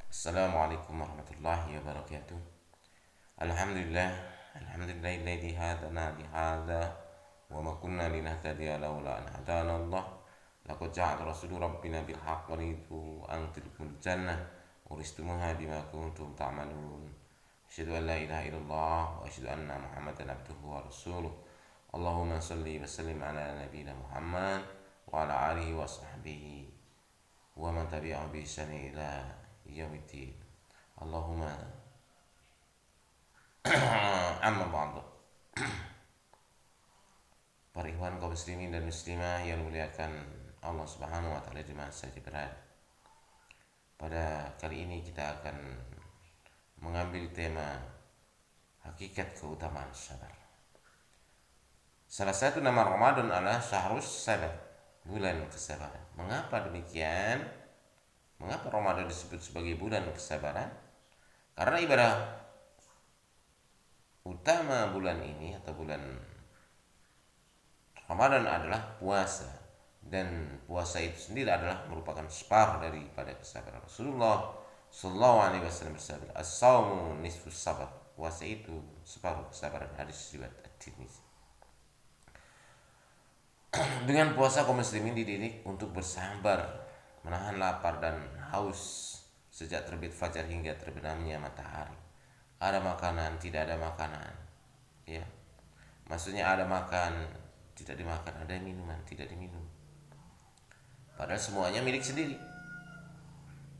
Assalamualaikum warahmatullahi wabarakatuh. Alhamdulillah, alhamdulillahilladzi hadana li hadza wa ma kunna linahtadiya laula an hadana Allah. Laqad ja'at rasulu rabbina bil haqq wa ridu an tilkul jannah uristumuha bima kuntum ta'malun. Asyhadu an la ilaha illallah wa asyhadu anna Muhammadan abduhu wa rasuluh. Allahumma salli wa sallim ala nabiyyina Muhammad wa ala alihi wa sahbihi wa man tabi'ahum bi ihsan ila yaumiddin. Allahumma amma ba'du. Para ikhwan kaum muslimin dan muslimah yang muliakan Allah Subhanahu wa taala di mana saja berada. Pada kali ini kita akan mengambil tema hakikat keutamaan sabar. Salah satu nama Ramadan adalah Syahrus Sabar, bulan kesabaran. Mengapa demikian? Mengapa Ramadan disebut sebagai bulan kesabaran? Karena ibadah utama bulan ini atau bulan Ramadan adalah puasa, dan puasa itu sendiri adalah merupakan separuh daripada kesabaran. Rasulullah Sallallahu Alaihi Wasallam bersabda, "As-saumu nisfus sabar." Puasa itu separuh kesabaran. Hadis riwayat At-Tirmidzi. Dengan puasa kaum muslimin dididik untuk bersabar, menahan lapar dan haus sejak terbit fajar hingga terbenamnya matahari. Ada makanan, tidak ada makanan, ya. Maksudnya ada makan, tidak dimakan, ada minuman, tidak diminum. Padahal semuanya milik sendiri.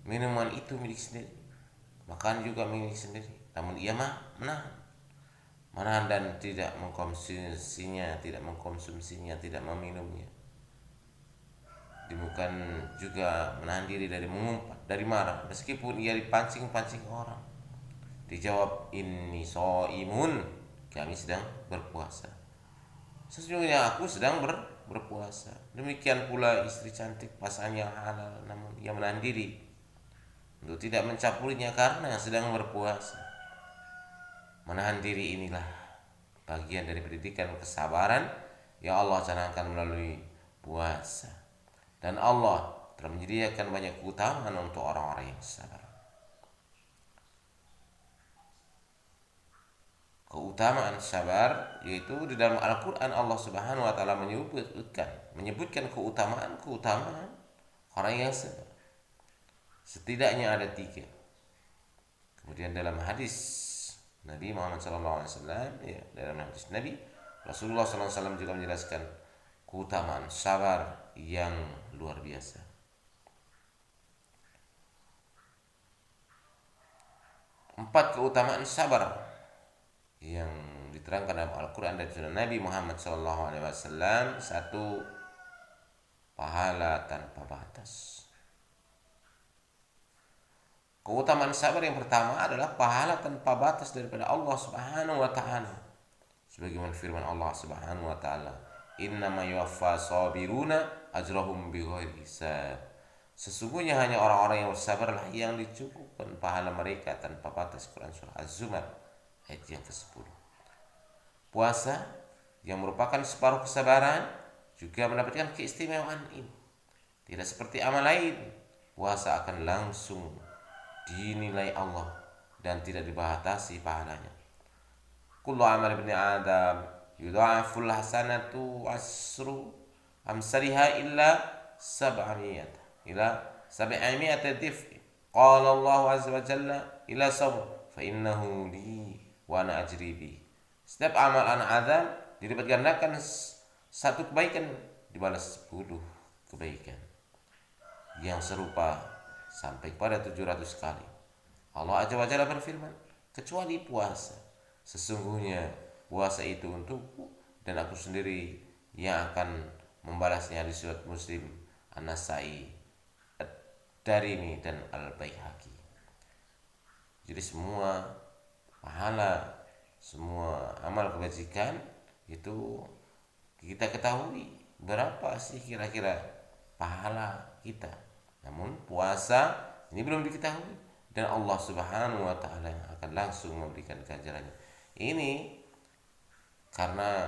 Minuman itu milik sendiri, makan juga milik sendiri. Namun ia menahan dan tidak mengkonsumsinya, tidak meminumnya. Bukan juga menahan diri dari mengumpat, dari marah, meskipun ia dipancing-pancing orang. Dijawab, "Inni shaimun," kami sedang berpuasa. Sesungguhnya aku sedang berpuasa. Demikian pula istri cantik, pasangan yang halal, namun ia menahan diri untuk tidak mencampurinya karena sedang berpuasa. Menahan diri inilah bagian dari pendidikan kesabaran yang Allah canangkan melalui puasa. Dan Allah telah menyediakan banyak keutamaan untuk orang-orang yang sabar. Keutamaan sabar yaitu di dalam Al-Quran Allah Subhanahu wa taala menyebutkan keutamaan orang yang sabar. Setidaknya ada 3. Kemudian dalam hadis Nabi Muhammad SAW, ya, dalam hadis Nabi Rasulullah SAW juga menjelaskan keutamaan sabar yang luar biasa. 4 keutamaan sabar yang diterangkan dalam Al-Quran dan Sunnah Nabi Muhammad SAW. 1. Pahala tanpa batas. Keutamaan sabar yang pertama adalah pahala tanpa batas daripada Allah Subhanahu wa taala. Sebagaimana firman Allah Subhanahu wa taala, "Innama yuwaffas sabiruna ajrahum bighairi hisab." Sesungguhnya hanya orang-orang yang bersabarlah yang dicukupkan pahala mereka tanpa batas. Quran surah Az-Zumar ayat yang ke-10. Puasa yang merupakan separuh kesabaran juga mendapatkan keistimewaan ini. Tidak seperti amal lain, puasa akan langsung dinilai Allah dan tidak dibatasi pahalanya. Kullu amal ibni Adam yudha'aful hasanatu asru amsaliha illa sab'amiyata dif'i. Qala Allah azza wa jalla ila sawm fa innahu li wa ana ajri bi. Setiap amal anak Adam dilipat gandakan 1 kebaikan dibalas 10 kebaikan yang serupa sampai kepada 700 kali. Allah Azza wa Jalla berfirman, kecuali puasa. Sesungguhnya puasa itu untukku dan aku sendiri yang akan membalasnya. Di surat Muslim, An-Nasai, Ad-Darimi dan Al-Baihaqi. Jadi semua pahala, semua amal kebajikan itu kita ketahui berapa sih kira-kira pahala kita. Namun puasa ini belum diketahui dan Allah Subhanahu wa taala yang akan langsung memberikan ganjarannya. Ini karena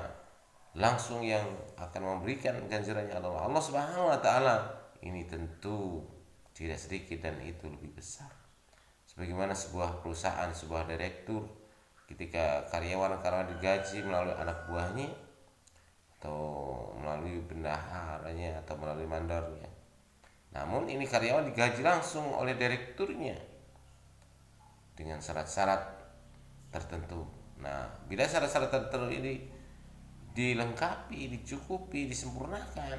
langsung yang akan memberikan ganjarannya adalah Allah Subhanahu wa taala. Ini tentu tidak sedikit dan itu lebih besar. Sebagaimana sebuah perusahaan, sebuah direktur, ketika karyawan-karyawan digaji melalui anak buahnya atau melalui bendaharanya atau melalui mandornya. Namun ini karyawan digaji langsung oleh direkturnya dengan syarat-syarat tertentu. Nah, bila syarat-syarat tertentu ini dilengkapi, dicukupi, disempurnakan,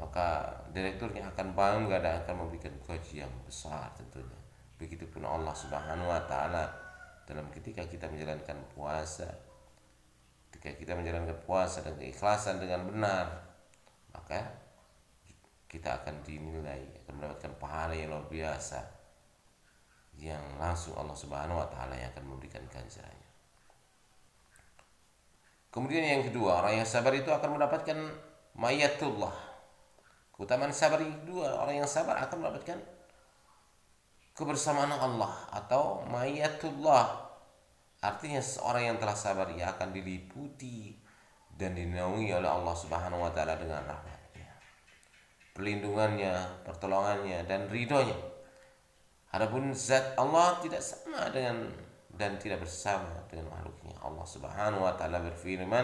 maka direkturnya akan bangga dan akan memberikan gaji yang besar tentunya. Begitupun Allah Subhanahu wa taala dalam ketika kita menjalankan puasa. Ketika kita menjalankan puasa dengan keikhlasan dengan benar, maka kita akan dinilai, akan mendapatkan pahala yang luar biasa yang langsung Allah Subhanahu wa taala yang akan memberikan ganjarannya. Kemudian yang kedua, orang yang sabar itu akan mendapatkan mayatullah. Keutamaan sabar yang kedua, orang yang sabar akan mendapatkan kebersamaan Allah atau mayatullah. Artinya seorang yang telah sabar ia akan diliputi dan dinaungi oleh Allah Subhanahu wa taala dengan rahmatnya, perlindungannya, pertolongannya dan ridhonya. Adapun zat Allah tidak sama dengan dan tidak bersama dengan makhluknya. Allah Subhanahu wa taala berfirman,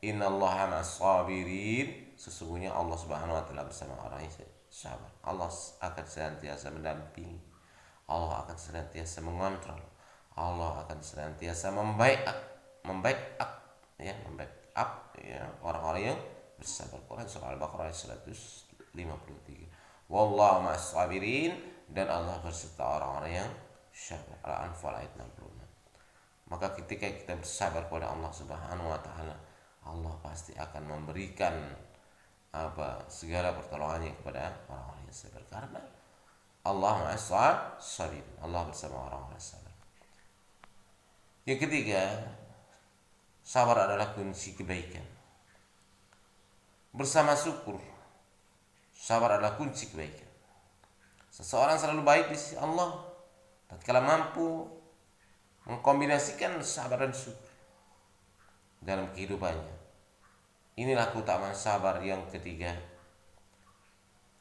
"Innallaha ma'as sabirin." Sesungguhnya Allah Subhanahu wa taala bersama orang yang sabar. Allah akan senantiasa mendampingi. Allah akan senantiasa mengontrol. Allah akan senantiasa membackup orang-orang yang bersabar. Quran surah Al-Baqarah ayat 153. Wallahu ma'as sabirin, dan Allah berserta orang-orang yang sabar. Al-Anfal ayat 66. Maka ketika kita bersabar kepada Allah Subhanahu wa taala, Allah pasti akan memberikan segala pertolongannya kepada orang-orang yang sabar, karena Allah ma'as sabirin. Allah bersama orang-orang sabar. Yang ketiga, sabar adalah kunci kebaikan. Bersama syukur, sabar adalah kunci kebaikan. Seseorang selalu baik di sisi Allah tatkala mampu mengkombinasikan sabar dan syukur dalam kehidupannya. Inilah keutamaan sabar yang ketiga.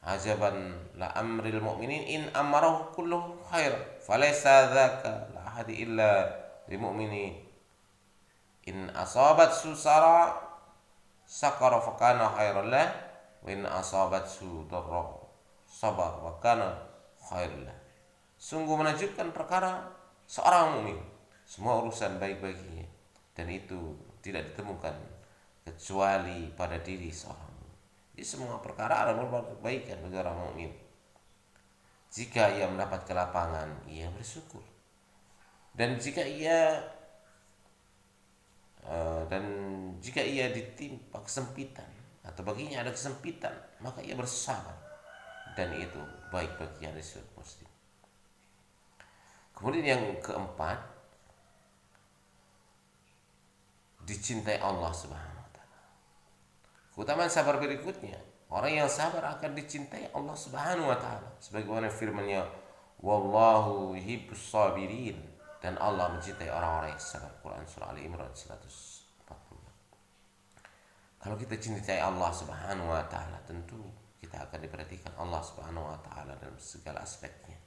Ajaban la amril mu'minin in amarahu kulluhu khair falaysa dzaka la ahadi illa lil mu'minin in asabat susara sakara fa kana khairan lah wa in asabat sudarra sabar wa kana khairan lah. Sungguh menakjubkan perkara seorang mukmin, semua urusan baik baginya, dan itu tidak ditemukan kecuali pada diri seorang. Jadi semua perkara ada merupakan kebaikan bagi orang mukmin. Jika ia mendapat kelapangan, ia bersyukur. Dan jika ia ditimpa kesempitan atau baginya ada kesempitan, maka ia bersabar, dan itu baik bagi yang disebut muslim. Kemudian yang keempat, dicintai Allah Subhanahu wa taala. Keutamaan sabar berikutnya, orang yang sabar akan dicintai Allah Subhanahu wa taala, sebagaimana firman-Nya, wallahu yuhibbus sabirin, dan Allah mencintai orang-orang yang sabar. Quran surah Ali Imran 140. Kalau kita cintai Allah Subhanahu wa taala, tentu kita akan diperhatikan Allah Subhanahu wa taala dalam segala aspeknya.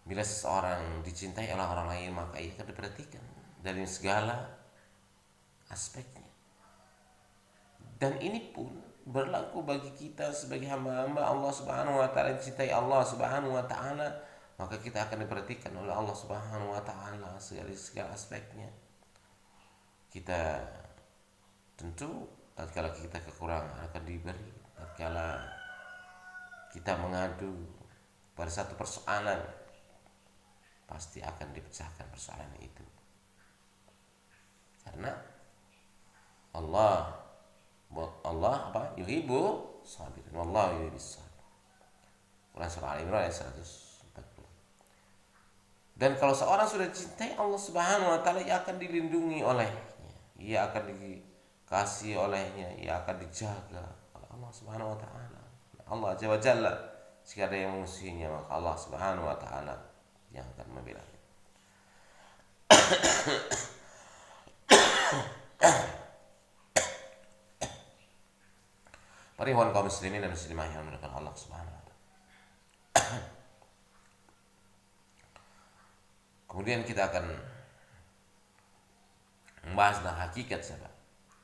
Bila seseorang dicintai oleh orang lain, maka ia akan diperhatikan dari segala aspeknya. Dan ini pun berlaku bagi kita sebagai hamba-hamba Allah Subhanahu wa taala. Dicintai Allah Subhanahu wa taala, maka kita akan diperhatikan oleh Allah Subhanahu wa taala segala aspeknya. Kita tentu tatkala kita kekurangan akan diberi, tatkala kita mengadu pada satu persoalan, pasti akan dipecahkan persoalan itu, karena Allah yuhibbu sabirin, wallahu yuhibbus sabirin. Quran surah Al-Imran ayat 140. Dan kalau seorang sudah cintai Allah Subhanahu wa taala, ia akan dilindungi olehnya, ia akan dikasih olehnya, ia akan dijaga oleh Allah Subhanahu wa taala. Allah Azza wa Jalla, jika ada yang memusuhinya, maka Allah Subhanahu wa taala yang akan membela. Para ikhwan kaum muslimin dan muslimah yang dimuliakan Allah Subhanahu wa taala. Kemudian kita akan membahas tentang hakikat sabar.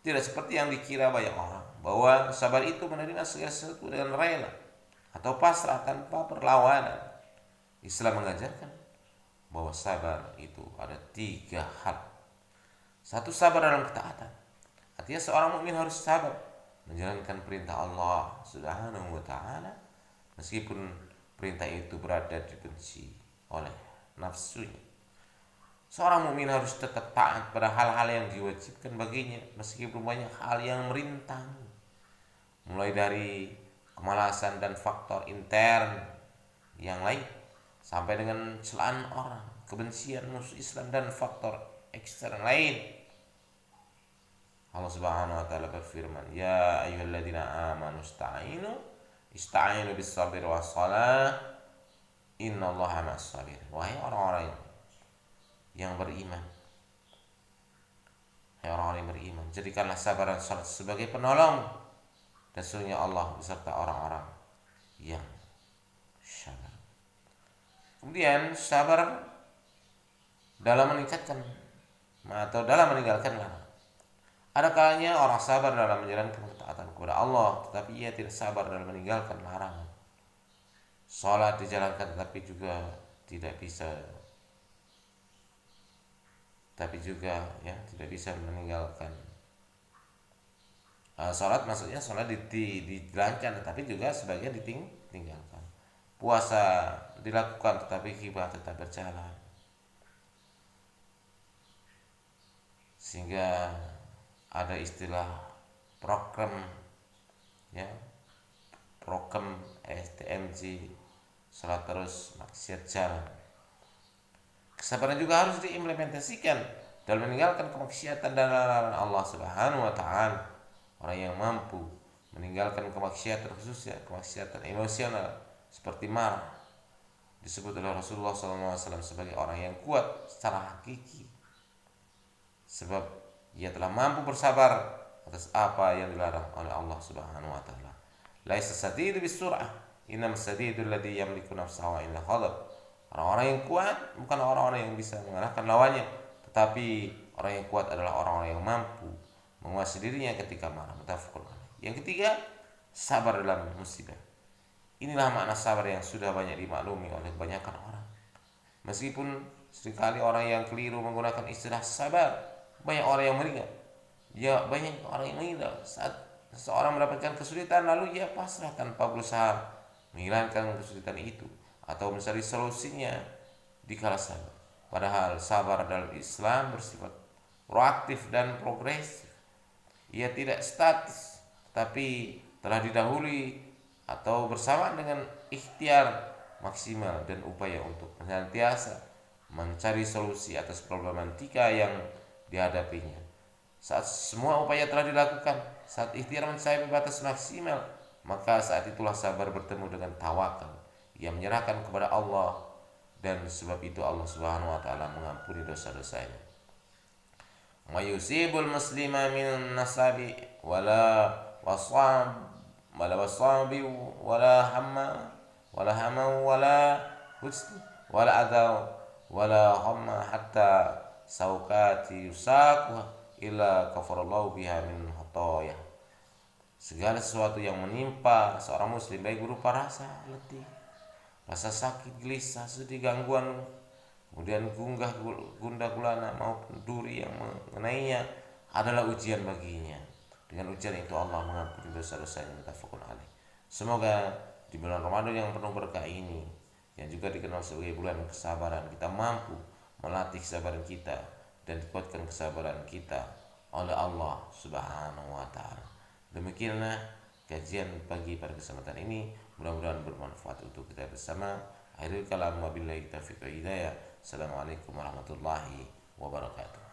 Tidak seperti yang dikira banyak orang bahwa sabar itu menerima segala sesuatu dengan rela atau pasrah tanpa perlawanan. Islam mengajarkan bahwa sabar itu ada 3 hal. Satu, sabar dalam ketaatan. Artinya seorang mukmin harus sabar menjalankan perintah Allah Subhanahu wa taala meskipun perintah itu berada dibenci oleh nafsunya. Seorang mukmin harus tetap taat pada hal-hal yang diwajibkan baginya meskipun banyak hal yang merintangi, mulai dari kemalasan dan faktor intern yang lain sampai dengan celaan orang, kebencian musuh Islam dan faktor ekstern lain. Allah Subhanahu wa taala berfirman, "Ya ayyuhalladzina amanu ista'inu bis-sabri was-shalah, innallaha ma'as-sabirin." Wahai orang-orang yang beriman, jadikanlah sabar dan salat sebagai penolong, dan sesungguhnya Allah beserta orang-orang yang sabar. Kemudian sabar dalam meningkatkan atau dalam meninggalkan larangan. Ada kalanya orang sabar dalam menjalankan ketaatan kepada Allah, tetapi ia tidak sabar dalam meninggalkan larangan. Salat dijalankan tetapi juga tidak bisa meninggalkan sholat, maksudnya sholat dijalankan tetapi juga sebagian ditinggalkan. Puasa dilakukan tetapi ibadah tetap berjalan, sehingga ada istilah program STMJ, sholat terus maksiat jalan. Kesabaran juga harus diimplementasikan dalam meninggalkan kemaksiatan dan larangan Allah Subhanahu wa taala. Orang yang mampu meninggalkan kemaksiatan, khususnya kemaksiatan emosional seperti marah, disebut oleh Rasulullah SAW sebagai orang yang kuat secara hakiki, sebab ia telah mampu bersabar atas apa yang dilarang oleh Allah Subhanahu wa taala. Laisa sadidu bisur'ah, innam sadidul ladzi yamliku nafsahu illa ghadab. Orang-orang yang kuat bukan orang-orang yang bisa mengalahkan lawannya, tetapi orang yang kuat adalah orang-orang yang mampu menguasai dirinya ketika marah. Muttafaqun alaih. Yang ketiga, sabar dalam musibah. Inilah makna sabar yang sudah banyak dimaklumi oleh kebanyakan orang. Meskipun seringkali orang yang keliru menggunakan istilah sabar, banyak orang yang meninggal. Ya, banyak orang yang meninggal saat seseorang mendapatkan kesulitan lalu ia pasrah tanpa berusaha menghilangkan kesulitan itu atau mencari solusinya di kala sabar. Padahal sabar dalam Islam bersifat proaktif dan progresif. Ia tidak statis, tapi telah didahului atau bersamaan dengan ikhtiar maksimal dan upaya untuk senantiasa mencari solusi atas problematika yang dihadapinya. Saat semua upaya telah dilakukan, saat ikhtiar mencapai batas maksimal, maka saat itulah sabar bertemu dengan tawakal. Ia menyerahkan kepada Allah, dan sebab itu Allah Subhanahu wa taala mengampuni dosa-dosanya. Mayusibul muslima min nasabi wala wasabi wala hamma wala husn wala adha wala hamma hatta saukati yusakuha illa kafarallahu biha min khataya. Segala sesuatu yang menimpa seorang muslim, baik berupa rasa letih, rasa sakit, gelisah, sedih, gangguan, kemudian gundah gulana maupun duri yang mengenainya, adalah ujian baginya. Dengan ujian itu Allah mengampuni dosa-dosanya. Muttafaqun alaih. Semoga di bulan Ramadan yang penuh berkah ini, yang juga dikenal sebagai bulan kesabaran, kita mampu melatih kesabaran kita dan dikuatkan kesabaran kita oleh Allah Subhanahu wa taala. Demikianlah kajian pagi pada kesempatan ini, mudah-mudahan bermanfaat untuk kita bersama. Akhirul kalam, wabillahi taufiq wa hidayah. Assalamualaikum warahmatullahi wabarakatuh.